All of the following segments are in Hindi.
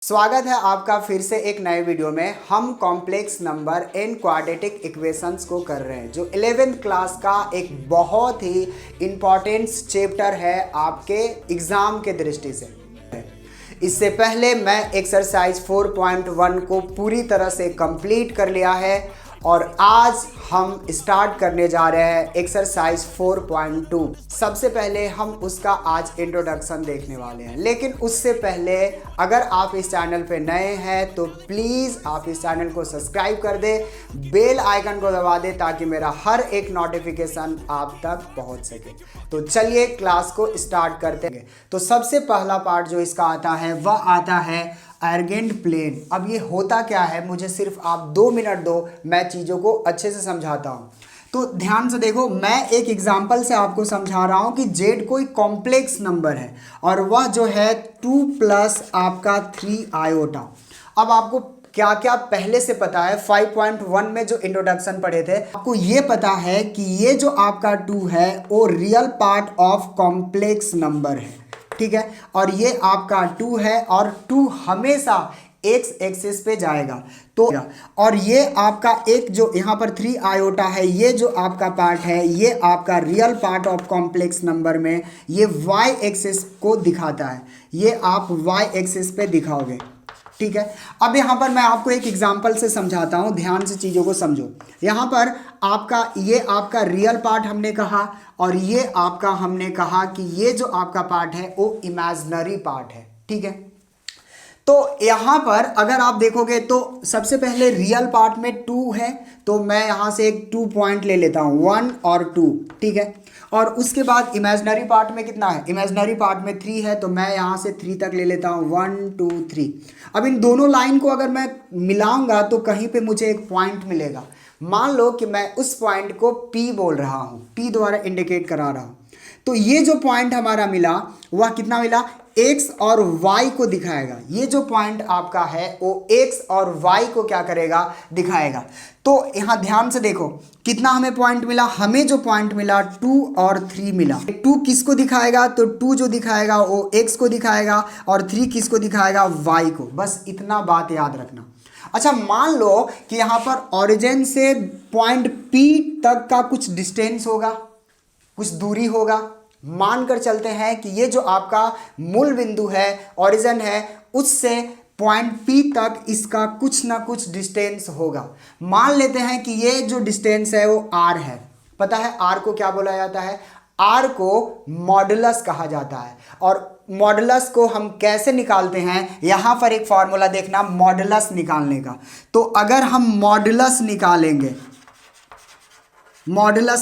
स्वागत है आपका फिर से एक नए वीडियो में। हम complex number in quadratic equations को कर रहे हैं, जो 11th क्लास का एक बहुत ही इम्पॉर्टेंट चैप्टर है आपके एग्ज़ाम के दृष्टि से। इससे पहले मैं एक्सरसाइज 4.1 को पूरी तरह से कंप्लीट कर लिया है और आज हम स्टार्ट करने जा रहे हैं एक्सरसाइज 4.2। सबसे पहले हम उसका आज इंट्रोडक्शन देखने वाले हैं, लेकिन उससे पहले अगर आप इस चैनल पे नए हैं तो प्लीज़ आप इस चैनल को सब्सक्राइब कर दें, बेल आइकन को दबा दें ताकि मेरा हर एक नोटिफिकेशन आप तक पहुंच सके। तो चलिए क्लास को स्टार्ट करते हैं। तो सबसे पहला पार्ट जो इसका आता है वह आता है आर्गेंट प्लेन। अब ये होता क्या है, मुझे सिर्फ आप 2 मिनट दो, मैं चीज़ों को अच्छे से समझाता हूँ। तो ध्यान से देखो, मैं एक एग्जांपल से आपको समझा रहा हूँ कि जेड कोई कॉम्प्लेक्स नंबर है और वह जो है 2 प्लस आपका 3 आयोटा। अब आपको क्या क्या पहले से पता है, 5.1 में जो इंट्रोडक्शन पढ़े थे आपको ये पता है कि ये जो आपका 2 है वो real part of complex number है, ठीक है। और ये आपका 2 है और 2 हमेशा एक्स एक्सिस पे जाएगा। तो और ये आपका एक जो यहाँ पर 3 आयोटा है, ये जो आपका पार्ट है ये आपका real part of complex number में ये वाई एक्सिस को दिखाता है, ये आप वाई एक्सिस पे दिखाओगे, ठीक है। अब यहाँ पर मैं आपको एक एग्जांपल से समझाता हूँ, ध्यान से चीज़ों को समझो। यहाँ पर आपका ये आपका रियल पार्ट हमने कहा और ये आपका हमने कहा कि ये जो आपका पार्ट है वो इमेजिनरी पार्ट है, ठीक है। तो यहाँ पर अगर आप देखोगे तो सबसे पहले रियल पार्ट में 2 है, तो मैं यहाँ से एक 2 पॉइंट ले लेता हूँ, 1 और 2, ठीक है। और उसके बाद इमेजिनरी पार्ट में कितना है, इमेजिनरी पार्ट में 3 है, तो मैं यहाँ से 3 तक ले लेता हूँ, 1 2 3। अब इन दोनों लाइन को अगर मैं मिलाऊंगा तो कहीं पे मुझे एक पॉइंट मिलेगा। मान लो कि मैं उस पॉइंट को P बोल रहा हूँ, P द्वारा इंडिकेट करा रहा हूँ। तो ये जो पॉइंट हमारा मिला वह कितना मिला, x और y को दिखाएगा। ये जो पॉइंट आपका है वो x और y को क्या करेगा, दिखाएगा। तो यहाँ ध्यान से देखो कितना हमें पॉइंट मिला, हमें जो पॉइंट मिला 2 और 3 मिला। 2 किसको दिखाएगा, तो 2 जो दिखाएगा वो x को दिखाएगा और 3 किसको दिखाएगा, y को। बस इतना बात याद रखना। अच्छा, मान लो कि यहाँ पर ओरिजिन से पॉइंट P तक का कुछ डिस्टेंस होगा, कुछ दूरी होगा। मानकर चलते हैं कि ये जो आपका मूल बिंदु है, ओरिजिन है, उससे पॉइंट P तक इसका कुछ ना कुछ डिस्टेंस होगा। मान लेते हैं कि ये जो डिस्टेंस है वो R है। पता है R को क्या बोला जाता है, R को मॉडुलस कहा जाता है। और मॉडुलस को हम कैसे निकालते हैं, यहाँ पर एक फॉर्मूला देखना मॉडुलस निकालने का। तो अगर हम मॉडुलस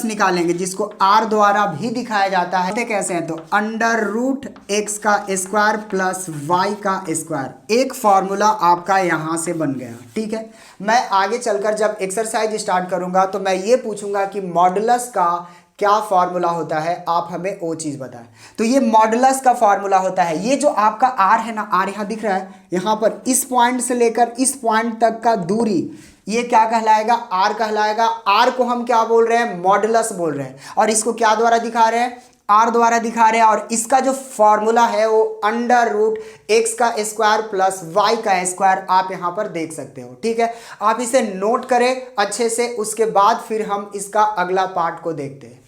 निकालेंगे जिसको R द्वारा भी दिखाया जाता है, कैसे है, तो अंडर रूट x का स्क्वायर प्लस y का स्क्वायर। एक फॉर्मूला आपका यहाँ से बन गया, ठीक है। मैं आगे चलकर जब एक्सरसाइज स्टार्ट करूँगा तो मैं ये पूछूंगा कि मॉडुलस का क्या फॉर्मूला होता है, आप हमें वो चीज़ बताएं। तो ये मॉडुलस का फॉर्मूला होता है, ये जो आपका R है ना, R यहाँ दिख रहा है, यहाँ पर इस पॉइंट से लेकर इस पॉइंट तक का दूरी, ये क्या कहलाएगा, R कहलाएगा। R को हम क्या बोल रहे हैं, मॉडुलस बोल रहे हैं। और इसको क्या द्वारा दिखा रहे हैं, R द्वारा दिखा रहे हैं। और इसका जो फॉर्मूला है वो अंडर रूट x का स्क्वायर प्लस y का स्क्वायर आप यहाँ पर देख सकते हो, ठीक है। आप इसे नोट करें अच्छे से, उसके बाद फिर हम इसका अगला पार्ट को देखते हैं।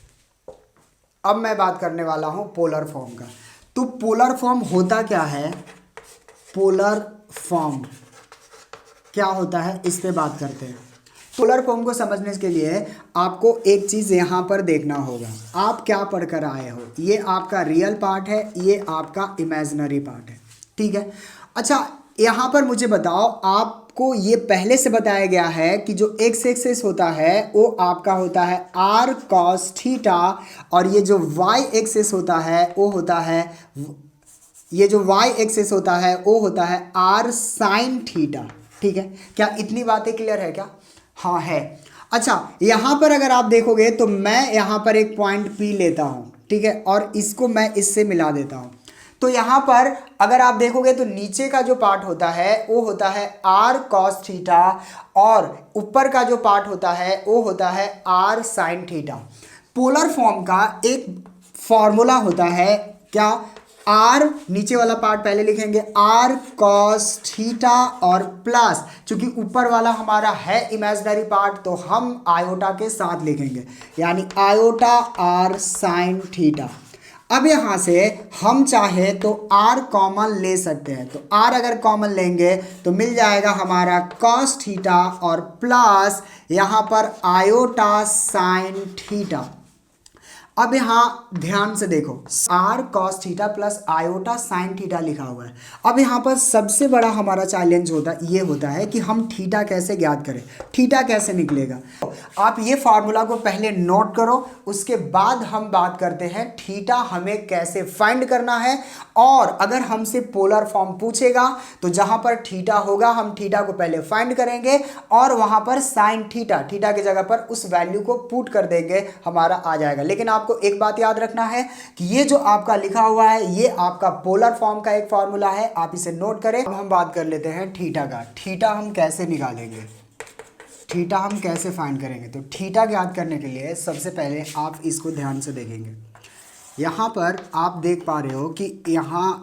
अब मैं बात करने वाला हूं पोलर फॉर्म का। तो पोलर फॉर्म होता क्या है, पोलर फॉर्म क्या होता है, इस पे बात करते हैं। पोलर फॉर्म को समझने के लिए आपको एक चीज़ यहाँ पर देखना होगा। आप क्या पढ़कर आए हो, ये आपका रियल पार्ट है, ये आपका इमेजिनरी पार्ट है, ठीक है। अच्छा, यहाँ पर मुझे बताओ, आपको ये पहले से बताया गया है कि जो x एक्सिस होता है वो आपका होता है r cos थीटा, और ये जो y एक्सिस होता है वो होता है, ये जो y एक्सिस होता है वो होता है r sin थीटा, ठीक है। क्या इतनी बातें क्लियर है क्या, हाँ है। अच्छा, यहाँ पर अगर आप देखोगे तो मैं यहाँ पर एक पॉइंट P लेता हूँ, ठीक है, और इसको मैं इससे मिला देता हूँ। तो यहाँ पर अगर आप देखोगे तो नीचे का जो पार्ट होता है वो होता है r cos थीटा, और ऊपर का जो पार्ट होता है वो होता है r sin theta. Polar form का एक फॉर्मूला होता है क्या, आर, नीचे वाला पार्ट पहले लिखेंगे आर कॉस थीटा और प्लस, चूंकि ऊपर वाला हमारा है इमेजिनरी पार्ट तो हम आयोटा के साथ लिखेंगे, यानी आयोटा आर साइन थीटा। अब यहाँ से हम चाहे तो r कॉमन ले सकते हैं, तो r अगर कॉमन लेंगे तो मिल जाएगा हमारा cos थीटा और प्लस यहाँ पर आयोटा साइन थीटा। अब यहाँ ध्यान से देखो, r cos theta plus iota sine theta लिखा हुआ है। अब यहाँ पर सबसे बड़ा हमारा चैलेंज होता है कि हम थीटा कैसे ज्ञात करें, थीटा कैसे निकलेगा। आप ये फार्मूला को पहले नोट करो, उसके बाद हम बात करते हैं थीटा हमें कैसे फाइंड करना है। और अगर हमसे पोलर फॉर्म पूछेगा तो जहाँ पर थीटा होगा हम थीटा को पहले फाइंड करेंगे और वहाँ पर साइन थीटा, थीटा की जगह पर उस वैल्यू को पुट कर देंगे, हमारा आ जाएगा। लेकिन आपको एक बात याद रखना है कि ये जो आपका लिखा हुआ है ये आपका पोलर फॉर्म का एक फार्मूला है, आप इसे नोट करें। अब हम बात कर लेते हैं थीटा का। थीटा हम कैसे निकालेंगे, थीटा हम कैसे फाइंड करेंगे। तो थीटा ज्ञात करने के लिए सबसे पहले आप इसको ध्यान से देखेंगे। यहाँ पर आप देख पा रहे हो कि यहाँ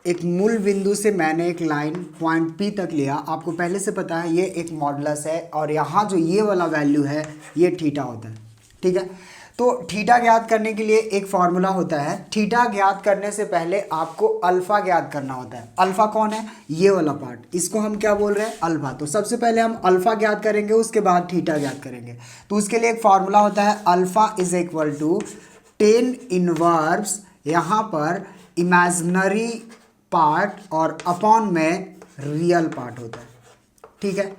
एक मूल बिंदु से मैंने एक लाइन पॉइंट P तक लिया। आपको पहले से पता है ये एक मॉडुलस है और यहाँ जो ये वाला वैल्यू है ये थीटा होता है, ठीक है। तो थीटा ज्ञात करने के लिए एक फॉर्मूला होता है। थीटा ज्ञात करने से पहले आपको अल्फा ज्ञात करना होता है। अल्फा कौन है, ये वाला पार्ट, इसको हम क्या बोल रहे हैं, अल्फा। तो सबसे पहले हम अल्फा ज्ञात करेंगे, उसके बाद थीटा ज्ञात करेंगे। तो उसके लिए एक फॉर्मूला होता है, alpha is equal to tan inverse यहाँ पर इमेजिनरी पार्ट और अपॉन में रियल पार्ट होता है, ठीक है।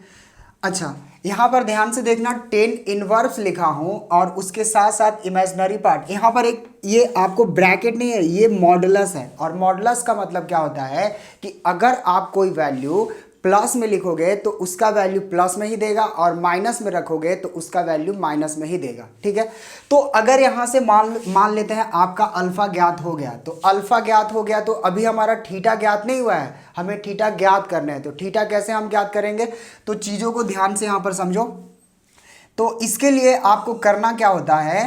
अच्छा, यहाँ पर ध्यान से देखना, टेन इनवर्स लिखा हूँ और उसके साथ साथ इमेजिनरी पार्ट। यहाँ पर एक ये आपको ब्रैकेट नहीं है, ये मॉडुलस है। और मॉडुलस का मतलब क्या होता है कि अगर आप कोई वैल्यू प्लस में लिखोगे तो उसका वैल्यू प्लस में ही देगा और माइनस में रखोगे तो उसका वैल्यू माइनस में ही देगा, ठीक है। तो अगर यहाँ से मान लेते हैं आपका अल्फा ज्ञात हो गया, तो अल्फा ज्ञात हो गया तो अभी हमारा थीटा ज्ञात नहीं हुआ है, हमें थीटा ज्ञात करना है। तो थीटा कैसे हम ज्ञात करेंगे, तो चीज़ों को ध्यान से यहाँ पर समझो। तो इसके लिए आपको करना क्या होता है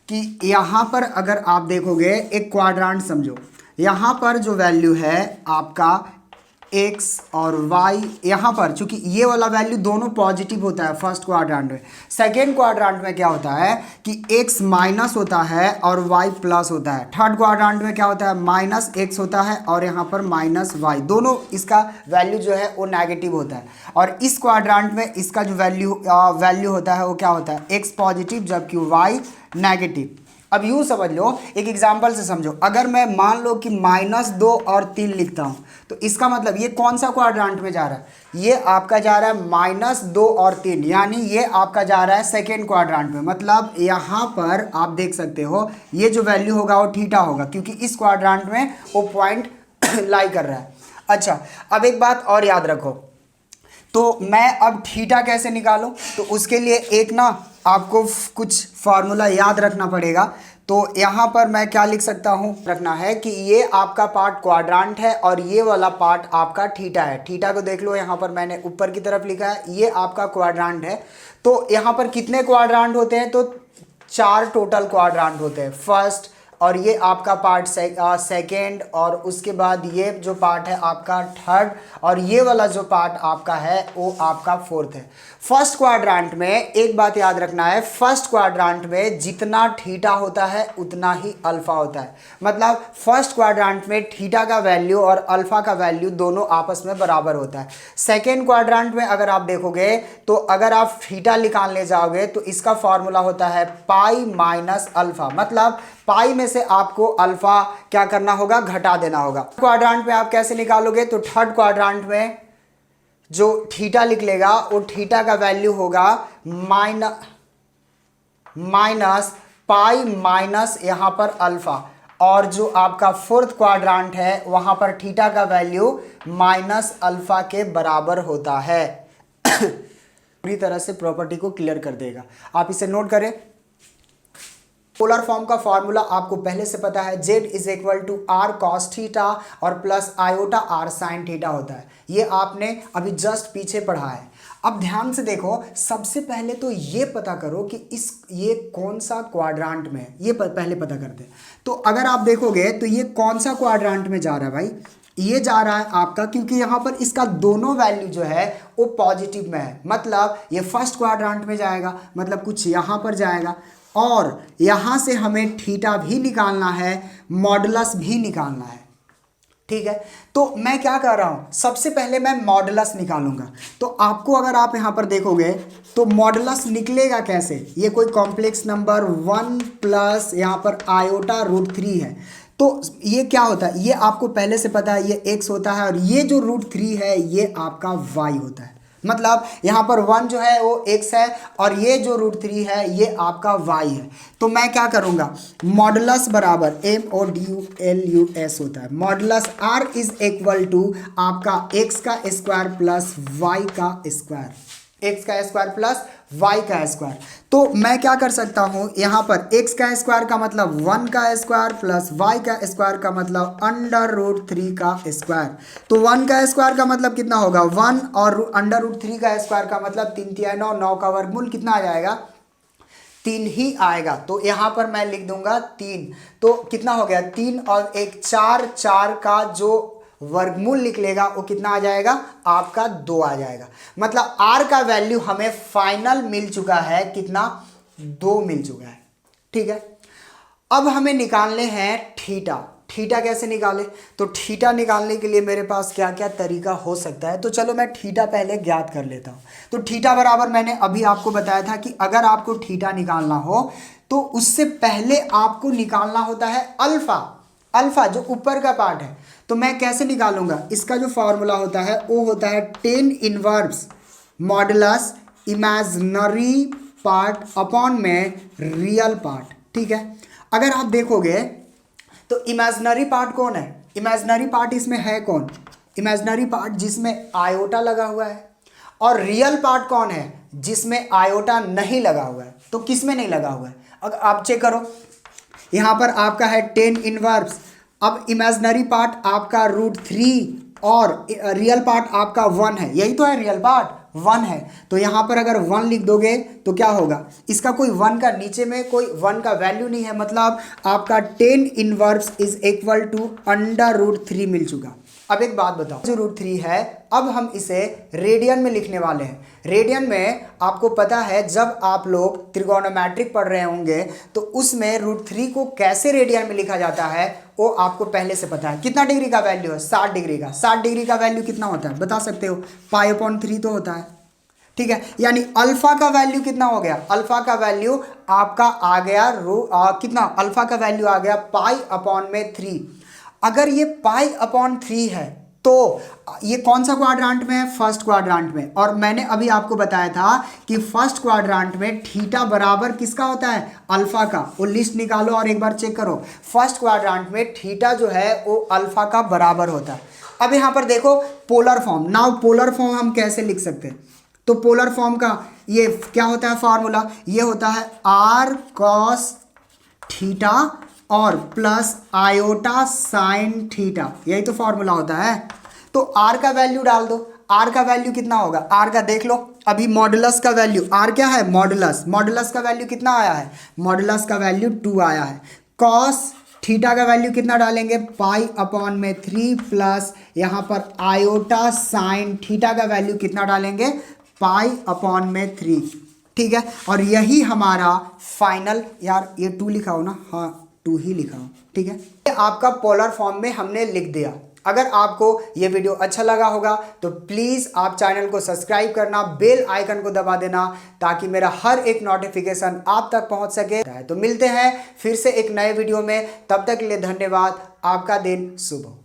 कि यहाँ पर अगर आप देखोगे एक क्वाड्रांट समझो, यहाँ पर जो वैल्यू है आपका x और y, यहाँ पर चूंकि ये वाला वैल्यू दोनों पॉजिटिव होता है फर्स्ट क्वाड्रांट में। सेकेंड क्वाड्रांट में क्या होता है कि x माइनस होता है और y प्लस होता है। थर्ड क्वाड्रांट में क्या होता है, माइनस x होता है और यहाँ पर माइनस y, दोनों इसका वैल्यू जो है वो नेगेटिव होता है। और इस क्वाड्रांट में इसका जो वैल्यू होता है वो क्या होता है, x पॉजिटिव जबकि y नेगेटिव। अब यूँ समझ लो, एक एग्जाम्पल से समझो। अगर मैं मान लो कि -2 और 3 लिखता हूँ तो इसका मतलब ये कौन सा क्वाड्रांट में जा रहा है, ये आपका जा रहा है -2 और 3, यानी ये आपका जा रहा है सेकेंड क्वाड्रांट में। मतलब यहाँ पर आप देख सकते हो ये जो वैल्यू होगा वो थीटा होगा, क्योंकि इस क्वाड्रांट में वो पॉइंट लाई कर रहा है। अच्छा, अब एक बात और याद रखो, तो मैं अब थीटा कैसे निकालूं, तो उसके लिए एक ना आपको कुछ फार्मूला याद रखना पड़ेगा। तो यहाँ पर मैं क्या लिख सकता हूँ, रखना है कि ये आपका पार्ट क्वाड्रांट है और ये वाला पार्ट आपका थीटा है। थीटा को देख लो, यहाँ पर मैंने ऊपर की तरफ लिखा है, ये आपका क्वाड्रांट है। तो यहाँ पर कितने क्वाड्रांट होते हैं, तो 4 टोटल क्वाड्रांट होते हैं। फर्स्ट, और ये आपका पार्ट सेकेंड, और उसके बाद ये जो पार्ट है आपका थर्ड, और ये वाला जो पार्ट आपका है वो आपका फोर्थ है। फर्स्ट क्वाड्रांट में एक बात याद रखना है, फर्स्ट क्वाड्रांट में जितना थीटा होता है उतना ही अल्फा होता है। मतलब फर्स्ट क्वाड्रांट में थीटा का वैल्यू और अल्फा का वैल्यू दोनों आपस में बराबर होता है। सेकेंड क्वाड्रांट में अगर आप देखोगे तो अगर आप थीटा निकालने जाओगे तो इसका फॉर्मूला होता है पाई माइनस अल्फा। मतलब पाई में से आपको अल्फा क्या करना होगा, घटा देना होगा। क्वाड्रांट में आप कैसे निकालोगे, तो थर्ड क्वाड्रांट में जो थीटा लिख लेगा वो थीटा का वैल्यू होगा माइनस पाई माइनस यहाँ पर अल्फा, और जो आपका फोर्थ क्वाड्रांट है वहां पर थीटा का वैल्यू माइनस अल्फा के बराबर होता है। पूरी तरह से प्रॉपर्टी को क्लियर कर देगा, आप इसे नोट करें। पोलर फॉर्म का फॉर्मूला आपको पहले से पता है, z is equal to r cos theta और plus iota r sine theta होता है। ये आपने अभी जस्ट पीछे पढ़ा है। अब ध्यान से देखो, सबसे पहले तो ये पता करो कि ये कौन सा क्वाड्रांट में है, ये पहले पता करते हैं। तो अगर आप देखोगे तो ये कौन सा क्वाड्रांट में जा रहा है भाई, ये जा रहा है आपका, क्योंकि यहाँ पर इसका दोनों वैल्यू जो है वो पॉजिटिव में है, मतलब ये फर्स्ट क्वाड्रांट में जाएगा, मतलब कुछ यहाँ पर जाएगा, और यहाँ से हमें थीटा भी निकालना है, मॉडुलस भी निकालना है। ठीक है, तो मैं क्या कर रहा हूँ, सबसे पहले मैं मॉडुलस निकालूंगा। तो आपको अगर आप यहाँ पर देखोगे तो मॉडुलस निकलेगा कैसे, ये कोई कॉम्प्लेक्स नंबर 1 प्लस यहाँ पर आयोटा √3 है। तो ये क्या होता है, ये आपको पहले से पता है, ये x होता है, और ये जो √3 है ये आपका y होता है। मतलब यहाँ पर 1 जो है वो x है, और ये जो √3 है ये आपका y है। तो मैं क्या करूँगा, मॉडुलस बराबर MODULUS होता है, modulus r is equal to आपका x का स्क्वायर प्लस y का स्क्वायर, x का स्क्वायर प्लस y का स्क्वायर। तो मैं क्या कर सकता हूँ, यहाँ पर x का स्क्वायर का मतलब 1 का स्क्वायर प्लस y का स्क्वायर का मतलब √3 का स्क्वायर। तो 1 का स्क्वायर का मतलब कितना होगा 1, और √3 का स्क्वायर का मतलब 3 3 9, 9 का वर्गमूल कितना आ जाएगा 3 ही आएगा। तो यहाँ पर मैं लिख दूंगा 3। तो कितना हो गया 3 और 1 4, 4 का जो वर्गमूल निकलेगा वो कितना आ जाएगा आपका 2 आ जाएगा। मतलब r का वैल्यू हमें फाइनल मिल चुका है, कितना 2 मिल चुका है। ठीक है, अब हमें निकालने हैं थीटा। थीटा कैसे निकाले, तो थीटा निकालने के लिए मेरे पास क्या क्या तरीका हो सकता है। तो चलो मैं थीटा पहले ज्ञात कर लेता हूँ। तो थीटा बराबर मैंने अभी आपको बताया था कि अगर आपको थीटा निकालना हो तो उससे पहले आपको निकालना होता है अल्फा, अल्फा जो ऊपर का पार्ट है। तो मैं कैसे निकालूंगा, इसका जो फॉर्मूला होता है वो होता है tan inverse modulus imaginary part upon में रियल पार्ट। ठीक है, अगर आप देखोगे तो इमेजिनरी पार्ट कौन है, इमेजिनरी पार्ट इसमें है कौन, इमेजिनरी पार्ट जिसमें आयोटा लगा हुआ है, और रियल पार्ट कौन है जिसमें आयोटा नहीं लगा हुआ है। तो किस में नहीं लगा हुआ है, अगर आप चेक करो यहाँ पर आपका है tan इनवर्स, अब इमेजिनरी पार्ट आपका √3 और रियल पार्ट आपका 1 है, यही तो है रियल पार्ट 1 है। तो यहाँ पर अगर 1 लिख दोगे तो क्या होगा, इसका कोई 1 का नीचे में कोई 1 का वैल्यू नहीं है, मतलब आपका tan inverse is equal to √3 मिल चुका। अब एक बात बताओ, जो √3 है अब हम इसे रेडियन में लिखने वाले हैं। रेडियन में आपको पता है जब आप लोग त्रिगोनोमेट्रिक पढ़ रहे होंगे तो उसमें √3 को कैसे रेडियन में लिखा जाता है वो आपको पहले से पता है। कितना डिग्री का वैल्यू है 60 डिग्री का, 60 डिग्री का वैल्यू कितना होता है बता सकते हो, π/3 तो होता है। ठीक है, यानी अल्फा का वैल्यू कितना हो गया, अल्फा का वैल्यू आपका आ गया कितना, अल्फा का वैल्यू आ गया π/3। अगर ये π/3 है तो ये कौन सा क्वाड्रांट में है, फर्स्ट क्वाड्रांट में। और मैंने अभी आपको बताया था कि फर्स्ट क्वाड्रांट में थीटा बराबर किसका होता है, अल्फा का। वो लिस्ट निकालो और एक बार चेक करो, फर्स्ट क्वाड्रांट में थीटा जो है वो अल्फा का बराबर होता है। अब यहाँ पर देखो polar form, now polar form हम कैसे लिख सकते हैं, तो पोलर फॉर्म का ये क्या होता है फॉर्मूला, ये होता है r cos थीटा और प्लस आयोटा साइन थीटा, यही तो फॉर्मूला होता है। तो r का वैल्यू डाल दो, r का वैल्यू कितना होगा, r का देख लो अभी मॉडुलस का वैल्यू, r क्या है मॉडुलस, मॉडुलस का वैल्यू कितना आया है, मॉडुलस का वैल्यू 2 आया है। कॉस थीटा का वैल्यू कितना डालेंगे π/3 प्लस यहाँ पर आयोटा साइन थीटा का वैल्यू कितना डालेंगे π/3। ठीक है, और यही हमारा फाइनल, यार ये 2 लिखा हो ना, हाँ 2 ही लिखा हो। ठीक है, ये आपका पोलर फॉर्म में हमने लिख दिया। अगर आपको ये वीडियो अच्छा लगा होगा तो प्लीज़ आप चैनल को सब्सक्राइब करना, बेल आइकन को दबा देना ताकि मेरा हर एक नोटिफिकेशन आप तक पहुंच सके। तो मिलते हैं फिर से एक नए वीडियो में, तब तक के लिए धन्यवाद, आपका दिन शुभ हो।